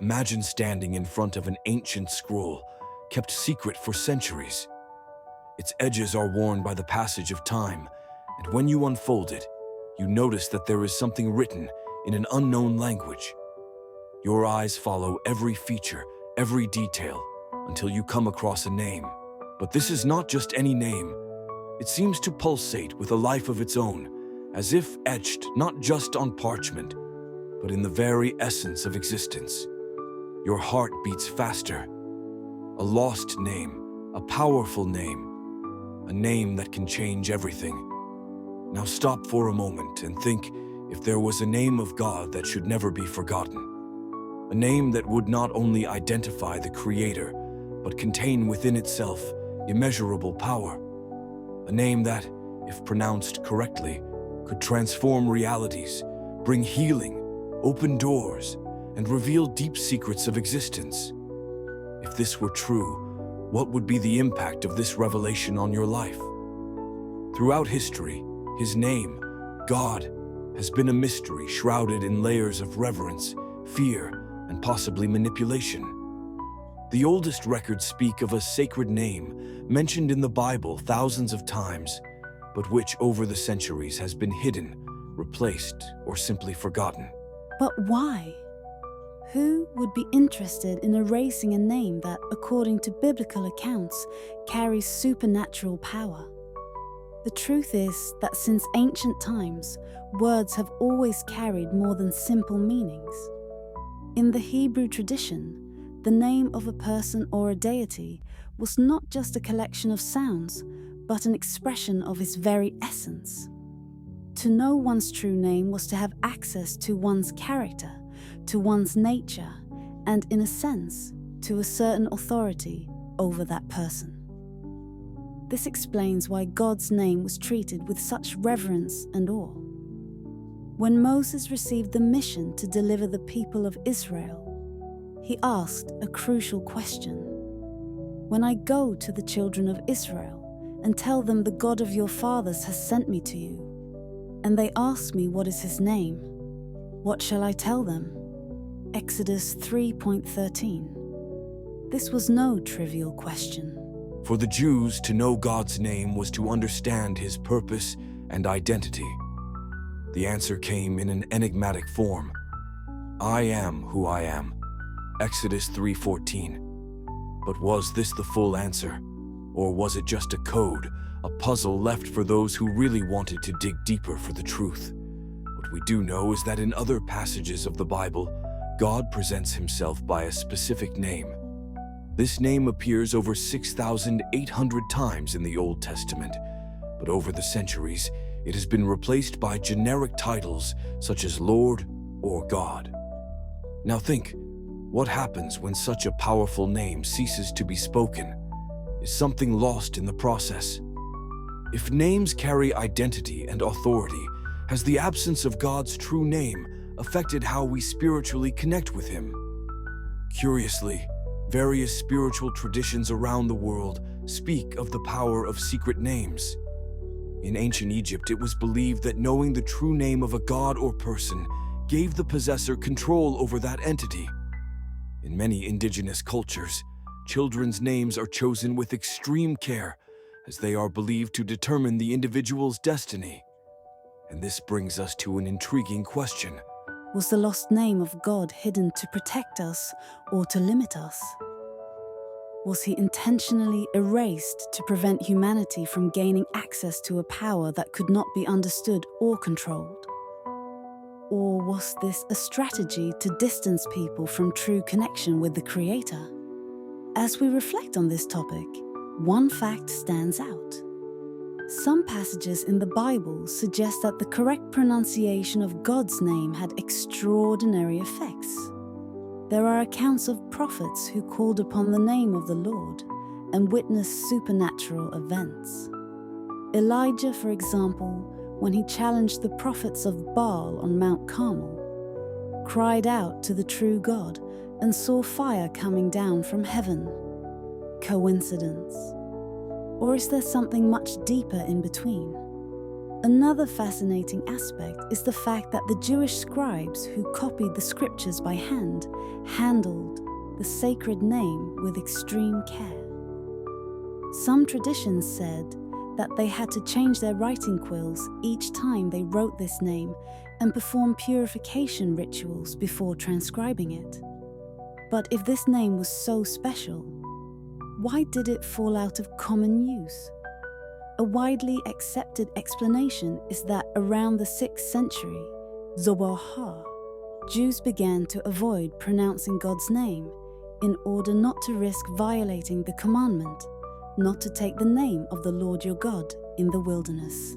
Imagine standing in front of an ancient scroll, kept secret for centuries. Its edges are worn by the passage of time, and when you unfold it, you notice that there is something written in an unknown language. Your eyes follow every feature, every detail, until you come across a name. But this is not just any name. It seems to pulsate with a life of its own, as if etched not just on parchment, but in the very essence of existence. Your heart beats faster. A lost name, a powerful name, a name that can change everything. Now stop for a moment and think if there was a name of God that should never be forgotten. A name that would not only identify the Creator, but contain within itself immeasurable power. A name that, if pronounced correctly, could transform realities, bring healing, open doors, and reveal deep secrets of existence. If this were true, what would be the impact of this revelation on your life? Throughout history, His name, God, has been a mystery shrouded in layers of reverence, fear, and possibly manipulation. The oldest records speak of a sacred name mentioned in the Bible thousands of times, but which over the centuries has been hidden, replaced, or simply forgotten. But why? Who would be interested in erasing a name that, according to biblical accounts, carries supernatural power? The truth is that since ancient times, words have always carried more than simple meanings. In the Hebrew tradition, the name of a person or a deity was not just a collection of sounds, but an expression of his very essence. To know one's true name was to have access to one's character, to one's nature, and, in a sense, to a certain authority over that person. This explains why God's name was treated with such reverence and awe. When Moses received the mission to deliver the people of Israel, he asked a crucial question. When I go to the children of Israel and tell them the God of your fathers has sent me to you, and they ask me what is his name, what shall I tell them? Exodus 3:13. This was no trivial question. For the Jews, to know God's name was to understand His purpose and identity. The answer came in an enigmatic form. I am who I am. Exodus 3:14. But was this the full answer? Or was it just a code, a puzzle left for those who really wanted to dig deeper for the truth? What we do know is that in other passages of the Bible, God presents Himself by a specific name. This name appears over 6,800 times in the Old Testament, but over the centuries, it has been replaced by generic titles such as Lord or God. Now think, what happens when such a powerful name ceases to be spoken? Is something lost in the process? If names carry identity and authority, has the absence of God's true name affected how we spiritually connect with Him? Curiously, various spiritual traditions around the world speak of the power of secret names. In ancient Egypt, it was believed that knowing the true name of a god or person gave the possessor control over that entity. In many indigenous cultures, children's names are chosen with extreme care, as they are believed to determine the individual's destiny. And this brings us to an intriguing question. Was the lost name of God hidden to protect us or to limit us? Was He intentionally erased to prevent humanity from gaining access to a power that could not be understood or controlled? Or was this a strategy to distance people from true connection with the Creator? As we reflect on this topic, one fact stands out. Some passages in the Bible suggest that the correct pronunciation of God's name had extraordinary effects. There are accounts of prophets who called upon the name of the Lord and witnessed supernatural events. Elijah, for example, when he challenged the prophets of Baal on Mount Carmel, cried out to the true God and saw fire coming down from heaven. Coincidence? Or is there something much deeper in between? Another fascinating aspect is the fact that the Jewish scribes who copied the scriptures by hand handled the sacred name with extreme care. Some traditions said that they had to change their writing quills each time they wrote this name and perform purification rituals before transcribing it. But if this name was so special, why did it fall out of common use? A widely accepted explanation is that around the 6th century, Zoboha, Jews began to avoid pronouncing God's name in order not to risk violating the commandment not to take the name of the Lord your God in the wilderness.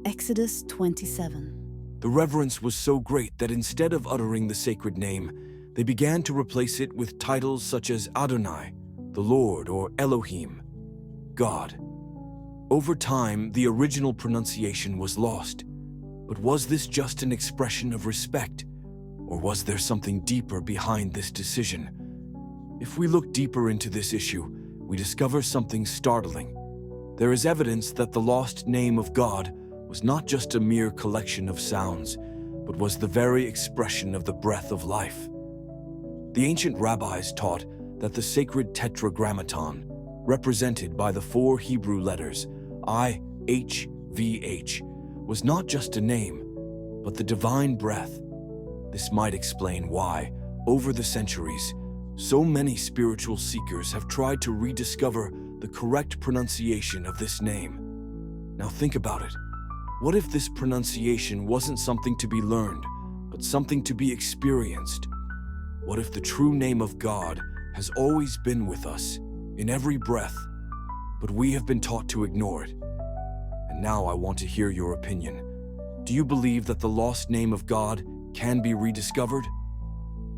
Exodus 27. The reverence was so great that instead of uttering the sacred name, they began to replace it with titles such as Adonai, the Lord, or Elohim, God. Over time, the original pronunciation was lost. But was this just an expression of respect, or was there something deeper behind this decision? If we look deeper into this issue, we discover something startling. There is evidence that the lost name of God was not just a mere collection of sounds, but was the very expression of the breath of life. The ancient rabbis taught that the sacred tetragrammaton, represented by the 4 Hebrew letters IHVH, was not just a name, but the divine breath. This might explain why, over the centuries, so many spiritual seekers have tried to rediscover the correct pronunciation of this name. Now think about it. What if this pronunciation wasn't something to be learned, but something to be experienced? What if the true name of God has always been with us, in every breath, but we have been taught to ignore it? And now I want to hear your opinion. Do you believe that the lost name of God can be rediscovered?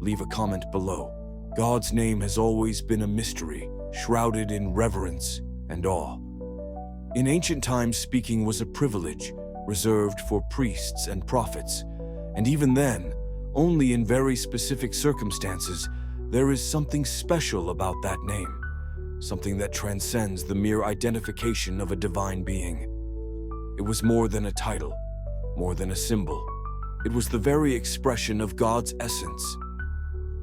Leave a comment below. God's name has always been a mystery, shrouded in reverence and awe. In ancient times, speaking was a privilege reserved for priests and prophets, and even then, only in very specific circumstances, there is something special about that name, something that transcends the mere identification of a divine being. It was more than a title, more than a symbol. It was the very expression of God's essence.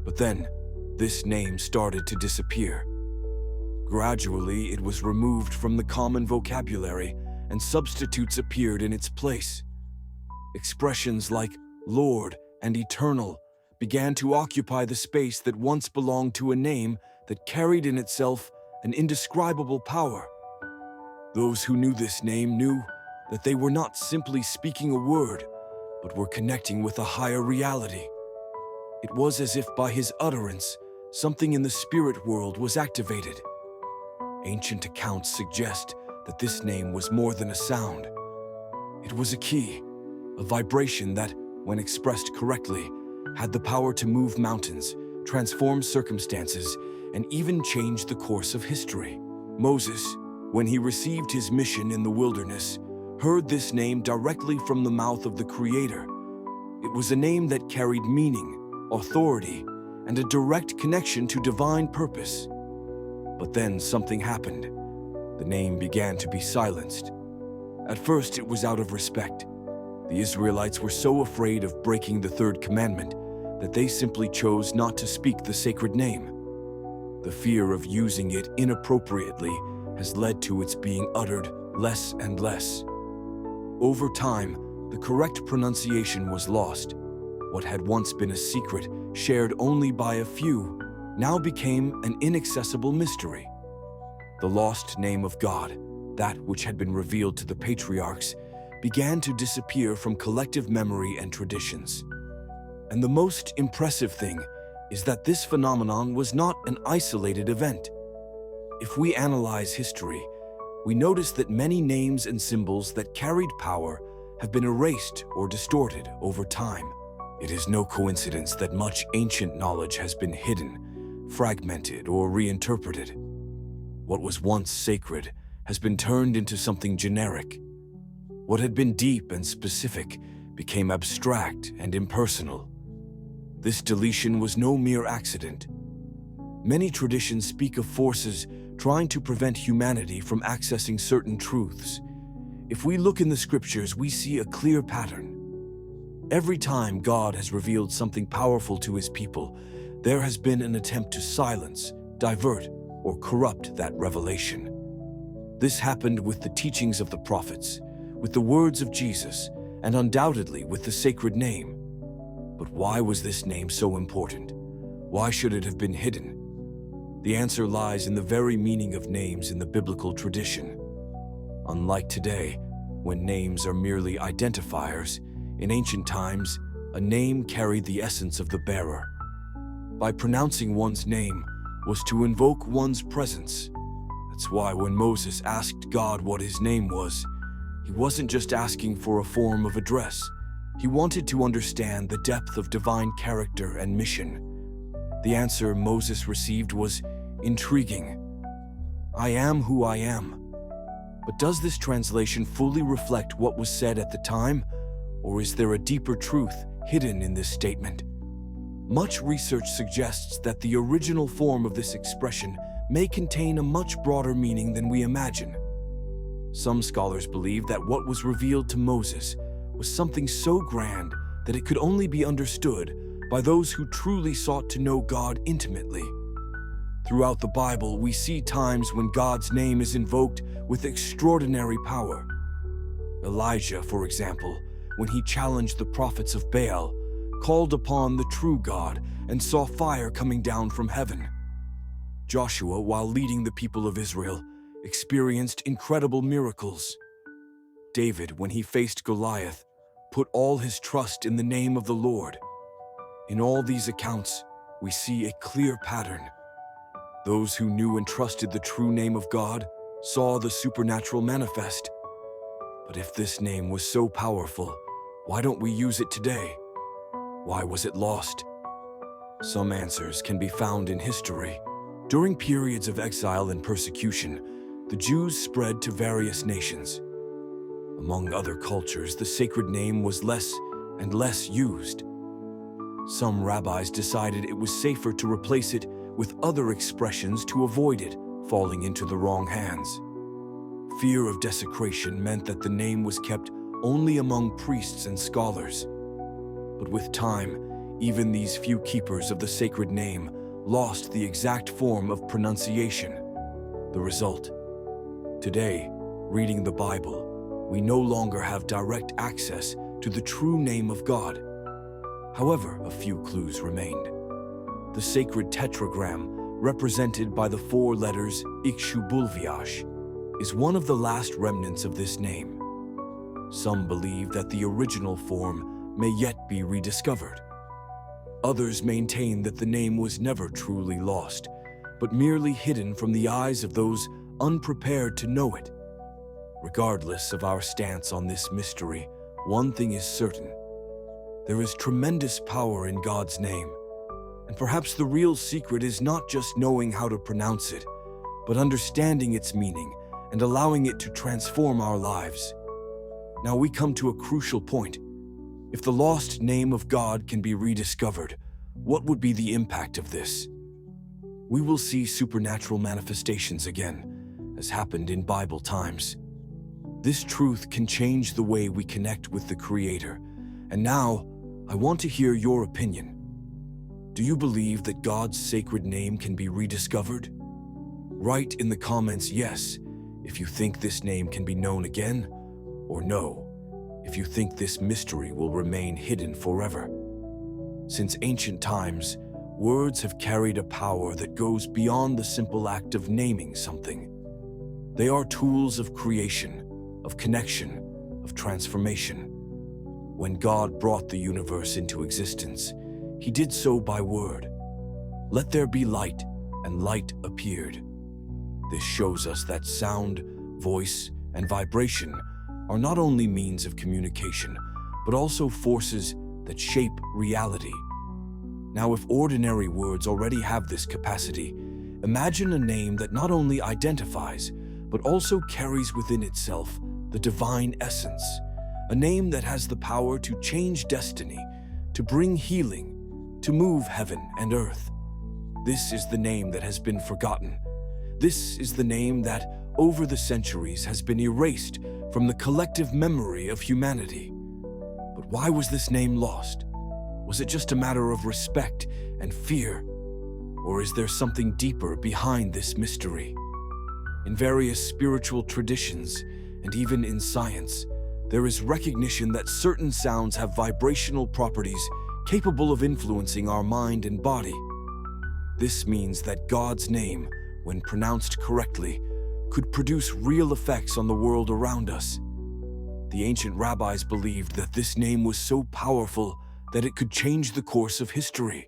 But then, this name started to disappear. Gradually, it was removed from the common vocabulary, and substitutes appeared in its place. Expressions like Lord and Eternal began to occupy the space that once belonged to a name that carried in itself an indescribable power. Those who knew this name knew that they were not simply speaking a word, but were connecting with a higher reality. It was as if by his utterance, something in the spirit world was activated. Ancient accounts suggest that this name was more than a sound. It was a key, a vibration that, when expressed correctly, had the power to move mountains, transform circumstances, and even change the course of history. Moses, when he received his mission in the wilderness, heard this name directly from the mouth of the Creator. It was a name that carried meaning, authority, and a direct connection to divine purpose. But then something happened. The name began to be silenced. At first, it was out of respect. The Israelites were so afraid of breaking the third commandment that they simply chose not to speak the sacred name. The fear of using it inappropriately has led to its being uttered less and less. Over time, the correct pronunciation was lost. What had once been a secret, shared only by a few, now became an inaccessible mystery. The lost name of God, that which had been revealed to the patriarchs, began to disappear from collective memory and traditions. And the most impressive thing is that this phenomenon was not an isolated event. If we analyze history, we notice that many names and symbols that carried power have been erased or distorted over time. It is no coincidence that much ancient knowledge has been hidden, fragmented, or reinterpreted. What was once sacred has been turned into something generic. What had been deep and specific became abstract and impersonal. This deletion was no mere accident. Many traditions speak of forces trying to prevent humanity from accessing certain truths. If we look in the scriptures, we see a clear pattern. Every time God has revealed something powerful to his people, there has been an attempt to silence, divert, or corrupt that revelation. This happened with the teachings of the prophets, with the words of Jesus, and undoubtedly with the sacred name. But why was this name so important? Why should it have been hidden? The answer lies in the very meaning of names in the biblical tradition. Unlike today, when names are merely identifiers, in ancient times, a name carried the essence of the bearer. By pronouncing one's name was to invoke one's presence. That's why when Moses asked God what his name was, he wasn't just asking for a form of address. He wanted to understand the depth of divine character and mission. The answer Moses received was intriguing. I am who I am. But does this translation fully reflect what was said at the time? Or is there a deeper truth hidden in this statement? Much research suggests that the original form of this expression may contain a much broader meaning than we imagine. Some scholars believe that what was revealed to Moses was something so grand that it could only be understood by those who truly sought to know God intimately. Throughout the Bible, we see times when God's name is invoked with extraordinary power. Elijah, for example, when he challenged the prophets of Baal, called upon the true God and saw fire coming down from heaven. Joshua, while leading the people of Israel, experienced incredible miracles. David, when he faced Goliath, put all his trust in the name of the Lord. In all these accounts, we see a clear pattern. Those who knew and trusted the true name of God saw the supernatural manifest. But if this name was so powerful, why don't we use it today? Why was it lost? Some answers can be found in history. During periods of exile and persecution, the Jews spread to various nations. Among other cultures, the sacred name was less and less used. Some rabbis decided it was safer to replace it with other expressions to avoid it falling into the wrong hands. Fear of desecration meant that the name was kept only among priests and scholars. But with time, even these few keepers of the sacred name lost the exact form of pronunciation. The result: today, reading the Bible, we no longer have direct access to the true name of God. However, a few clues remained. The sacred tetragram, represented by the 4 letters Ikshubulviash, is one of the last remnants of this name. Some believe that the original form may yet be rediscovered. Others maintain that the name was never truly lost, but merely hidden from the eyes of those unprepared to know it. Regardless of our stance on this mystery, one thing is certain: there is tremendous power in God's name. And perhaps the real secret is not just knowing how to pronounce it, but understanding its meaning and allowing it to transform our lives. Now we come to a crucial point. If the lost name of God can be rediscovered, what would be the impact of this? We will see supernatural manifestations again, as happened in Bible times. This truth can change the way we connect with the Creator. And now, I want to hear your opinion. Do you believe that God's sacred name can be rediscovered? Write in the comments yes if you think this name can be known again, or no if you think this mystery will remain hidden forever. Since ancient times, words have carried a power that goes beyond the simple act of naming something. They are tools of creation, of connection, of transformation. When God brought the universe into existence, He did so by word. Let there be light, and light appeared. This shows us that sound, voice, and vibration are not only means of communication, but also forces that shape reality. Now, if ordinary words already have this capacity, imagine a name that not only identifies, but also carries within itself the divine essence, a name that has the power to change destiny, to bring healing, to move heaven and earth. This is the name that has been forgotten. This is the name that, over the centuries, has been erased from the collective memory of humanity. But why was this name lost? Was it just a matter of respect and fear? Or is there something deeper behind this mystery? In various spiritual traditions, and even in science, there is recognition that certain sounds have vibrational properties capable of influencing our mind and body. This means that God's name, when pronounced correctly, could produce real effects on the world around us. The ancient rabbis believed that this name was so powerful that it could change the course of history.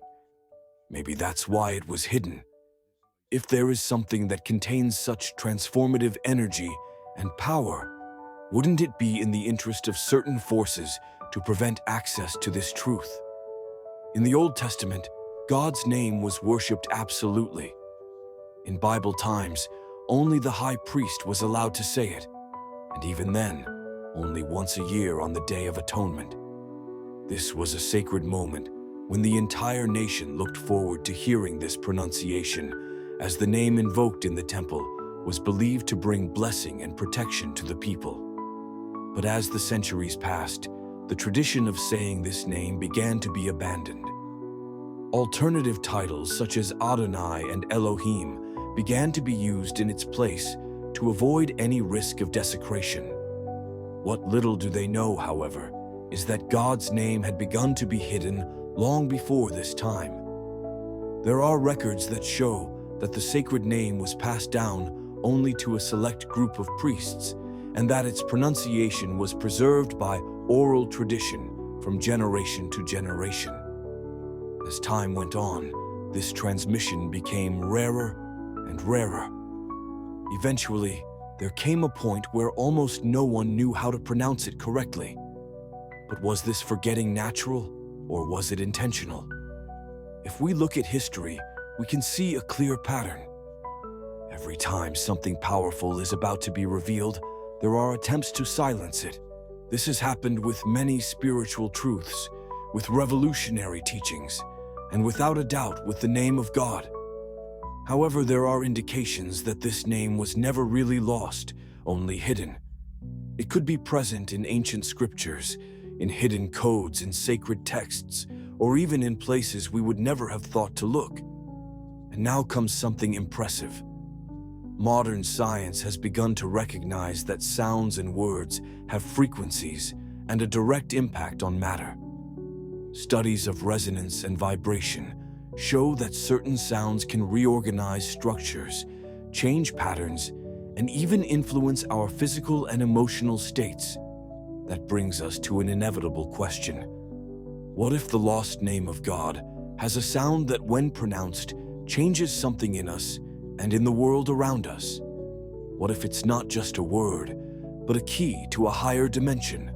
Maybe that's why it was hidden. If there is something that contains such transformative energy and power, wouldn't it be in the interest of certain forces to prevent access to this truth? In the Old Testament, God's name was worshipped absolutely. In Bible times, only the high priest was allowed to say it, and even then, only once a year on the Day of Atonement. This was a sacred moment when the entire nation looked forward to hearing this pronunciation, as the name invoked in the temple was believed to bring blessing and protection to the people. But as the centuries passed, the tradition of saying this name began to be abandoned. Alternative titles such as Adonai and Elohim began to be used in its place to avoid any risk of desecration. What little do they know, however, is that God's name had begun to be hidden long before this time. There are records that show that the sacred name was passed down only to a select group of priests, and that its pronunciation was preserved by oral tradition from generation to generation. As time went on, this transmission became rarer and rarer. Eventually, there came a point where almost no one knew how to pronounce it correctly. But was this forgetting natural, or was it intentional? If we look at history, we can see a clear pattern. Every time something powerful is about to be revealed, there are attempts to silence it. This has happened with many spiritual truths, with revolutionary teachings, and without a doubt with the name of God. However, there are indications that this name was never really lost, only hidden. It could be present in ancient scriptures, in hidden codes in sacred texts, or even in places we would never have thought to look. And now comes something impressive. Modern science has begun to recognize that sounds and words have frequencies and a direct impact on matter. Studies of resonance and vibration show that certain sounds can reorganize structures, change patterns, and even influence our physical and emotional states. That brings us to an inevitable question. What if the lost name of God has a sound that, when pronounced, changes something in us and in the world around us? What if it's not just a word, but a key to a higher dimension?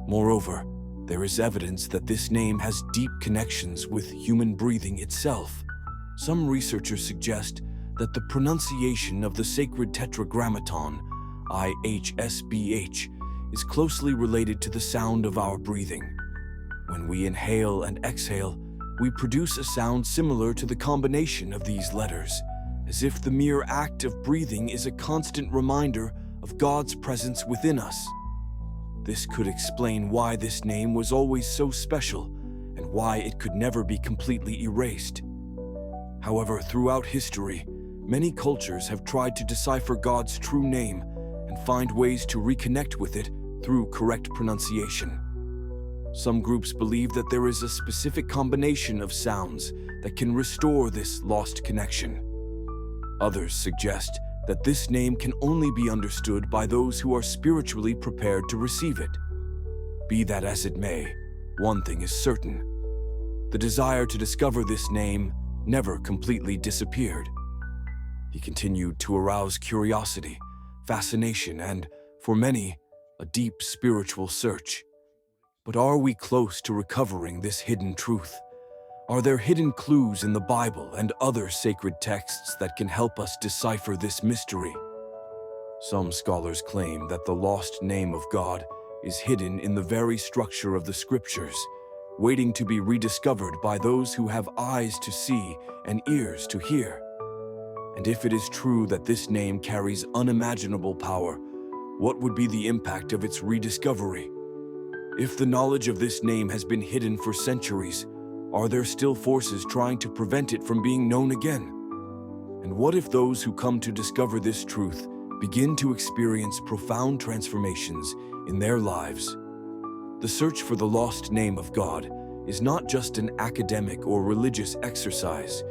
Moreover, there is evidence that this name has deep connections with human breathing itself. Some researchers suggest that the pronunciation of the sacred tetragrammaton, IHSBH, is closely related to the sound of our breathing. When we inhale and exhale, we produce a sound similar to the combination of these letters, as if the mere act of breathing is a constant reminder of God's presence within us. This could explain why this name was always so special and why it could never be completely erased. However, throughout history, many cultures have tried to decipher God's true name and find ways to reconnect with it through correct pronunciation. Some groups believe that there is a specific combination of sounds that can restore this lost connection. Others suggest that this name can only be understood by those who are spiritually prepared to receive it. Be that as it may, one thing is certain. The desire to discover this name never completely disappeared. He continued to arouse curiosity, fascination, and, for many, a deep spiritual search. But are we close to recovering this hidden truth? Are there hidden clues in the Bible and other sacred texts that can help us decipher this mystery? Some scholars claim that the lost name of God is hidden in the very structure of the scriptures, waiting to be rediscovered by those who have eyes to see and ears to hear. And if it is true that this name carries unimaginable power, What would be the impact of its rediscovery? If the knowledge of this name has been hidden for centuries, are there still forces trying to prevent it from being known again? And what if those who come to discover this truth begin to experience profound transformations in their lives? The search for the lost name of God is not just an academic or religious exercise.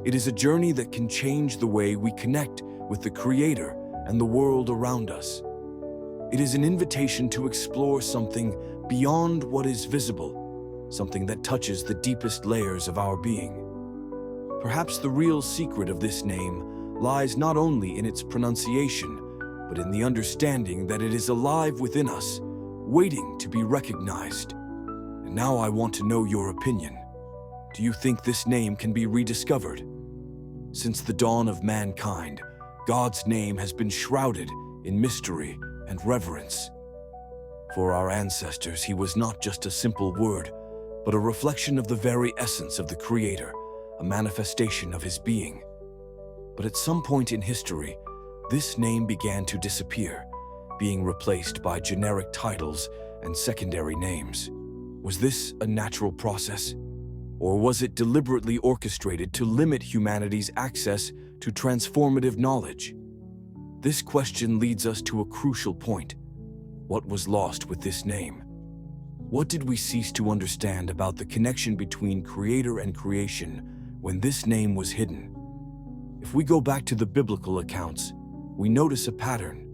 It is a journey that can change the way we connect with the Creator and the world around us. It is an invitation to explore something beyond what is visible, something that touches the deepest layers of our being. Perhaps the real secret of this name lies not only in its pronunciation, but in the understanding that it is alive within us, waiting to be recognized. And now I want to know your opinion. Do you think this name can be rediscovered? Since the dawn of mankind, God's name has been shrouded in mystery and reverence. For our ancestors, he was not just a simple word, but a reflection of the very essence of the Creator, a manifestation of his being. But at some point in history, this name began to disappear, being replaced by generic titles and secondary names. Was this a natural process? Or was it deliberately orchestrated to limit humanity's access to transformative knowledge? This question leads us to a crucial point. What was lost with this name? What did we cease to understand about the connection between Creator and creation when this name was hidden? If we go back to the biblical accounts, we notice a pattern.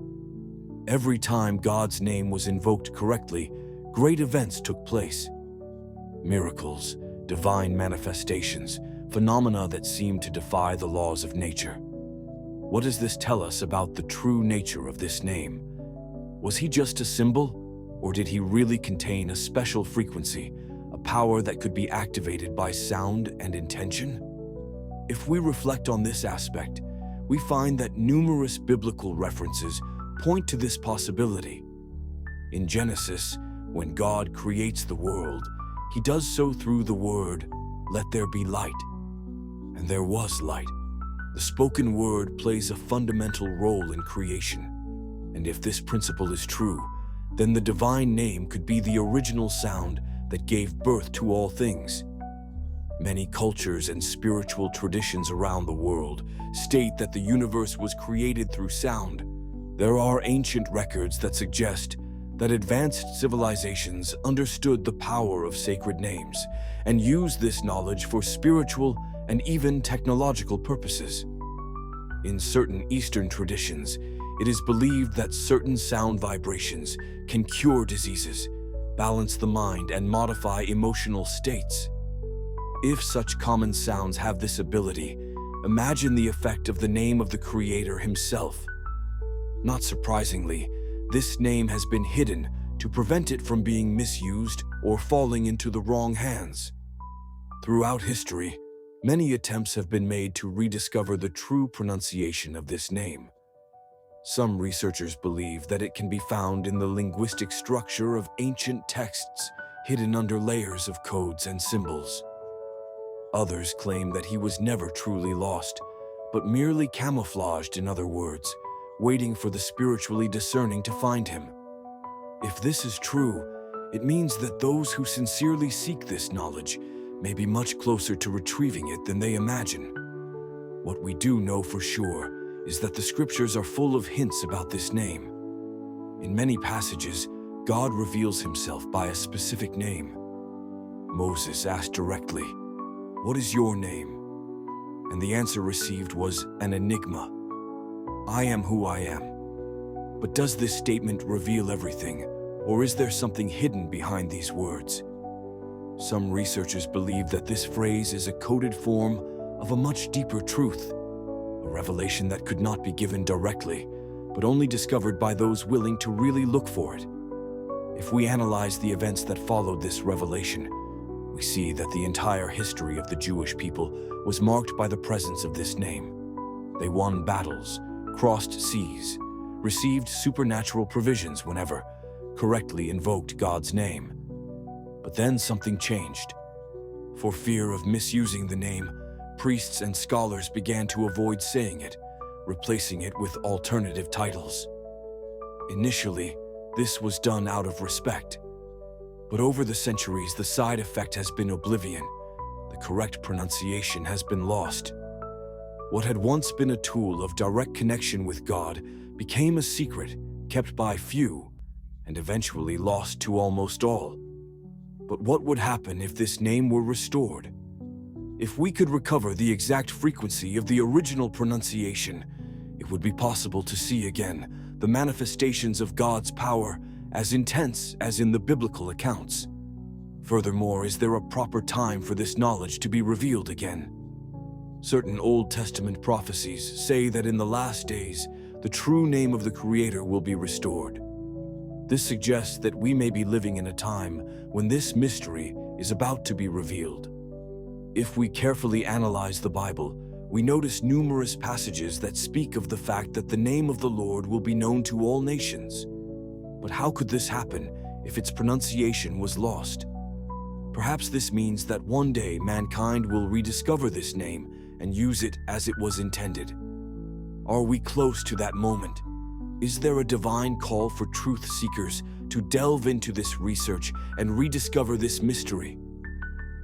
Every time God's name was invoked correctly, great events took place. Miracles, divine manifestations, phenomena that seemed to defy the laws of nature. What does this tell us about the true nature of this name? Was he just a symbol, or did he really contain a special frequency, a power that could be activated by sound and intention? If we reflect on this aspect, we find that numerous biblical references point to this possibility. In Genesis, when God creates the world, he does so through the word, "Let there be light." And there was light. The spoken word plays a fundamental role in creation. And if this principle is true, then the divine name could be the original sound that gave birth to all things. Many cultures and spiritual traditions around the world state that the universe was created through sound. There are ancient records that suggest that advanced civilizations understood the power of sacred names and used this knowledge for spiritual and even technological purposes. In certain Eastern traditions, it is believed that certain sound vibrations can cure diseases, balance the mind, and modify emotional states. If such common sounds have this ability, imagine the effect of the name of the Creator himself. Not surprisingly, this name has been hidden to prevent it from being misused or falling into the wrong hands. Throughout history, many attempts have been made to rediscover the true pronunciation of this name. Some researchers believe that it can be found in the linguistic structure of ancient texts hidden under layers of codes and symbols. Others claim that he was never truly lost, but merely camouflaged, in other words, waiting for the spiritually discerning to find him. If this is true, it means that those who sincerely seek this knowledge may be much closer to retrieving it than they imagine. What we do know for sure is that the scriptures are full of hints about this name. In many passages, God reveals himself by a specific name. Moses asked directly, "What is your name?" And the answer received was an enigma. "I am who I am." But does this statement reveal everything, or is there something hidden behind these words? Some researchers believe that this phrase is a coded form of a much deeper truth, a revelation that could not be given directly, but only discovered by those willing to really look for it. If we analyze the events that followed this revelation, we see that the entire history of the Jewish people was marked by the presence of this name. They won battles, crossed seas, received supernatural provisions whenever correctly invoked God's name. But then something changed. For fear of misusing the name, priests and scholars began to avoid saying it, replacing it with alternative titles. Initially, this was done out of respect. But over the centuries, the side effect has been oblivion. The correct pronunciation has been lost. What had once been a tool of direct connection with God became a secret kept by few and eventually lost to almost all. But what would happen if this name were restored? If we could recover the exact frequency of the original pronunciation, it would be possible to see again the manifestations of God's power as intense as in the biblical accounts. Furthermore, is there a proper time for this knowledge to be revealed again? Certain Old Testament prophecies say that in the last days, the true name of the Creator will be restored. This suggests that we may be living in a time when this mystery is about to be revealed. If we carefully analyze the Bible, we notice numerous passages that speak of the fact that the name of the Lord will be known to all nations. But how could this happen if its pronunciation was lost? Perhaps this means that one day mankind will rediscover this name and use it as it was intended. Are we close to that moment? Is there a divine call for truth seekers to delve into this research and rediscover this mystery?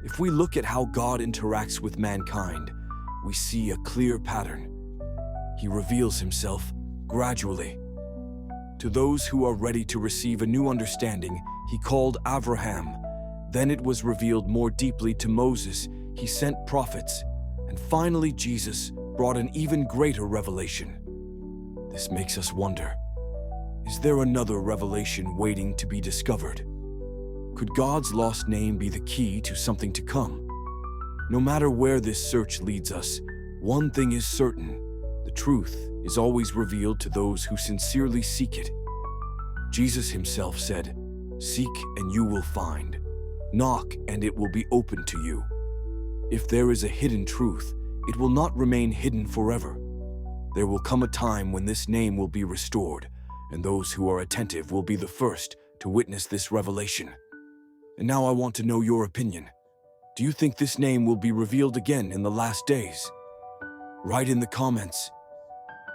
If we look at how God interacts with mankind, we see a clear pattern. He reveals himself gradually. To those who are ready to receive a new understanding, he called Abraham. Then it was revealed more deeply to Moses. He sent prophets. And finally, Jesus brought an even greater revelation. This makes us wonder, is there another revelation waiting to be discovered? Could God's lost name be the key to something to come? No matter where this search leads us, one thing is certain: the truth is always revealed to those who sincerely seek it. Jesus himself said, "Seek and you will find. Knock and it will be opened to you." If there is a hidden truth, it will not remain hidden forever. There will come a time when this name will be restored, and those who are attentive will be the first to witness this revelation. And now I want to know your opinion. Do you think this name will be revealed again in the last days? Write in the comments.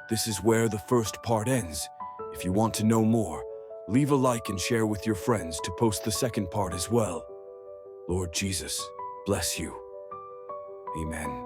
This is where the first part ends. If you want to know more, leave a like and share with your friends to post the second part as well. Lord Jesus, bless you. Amen.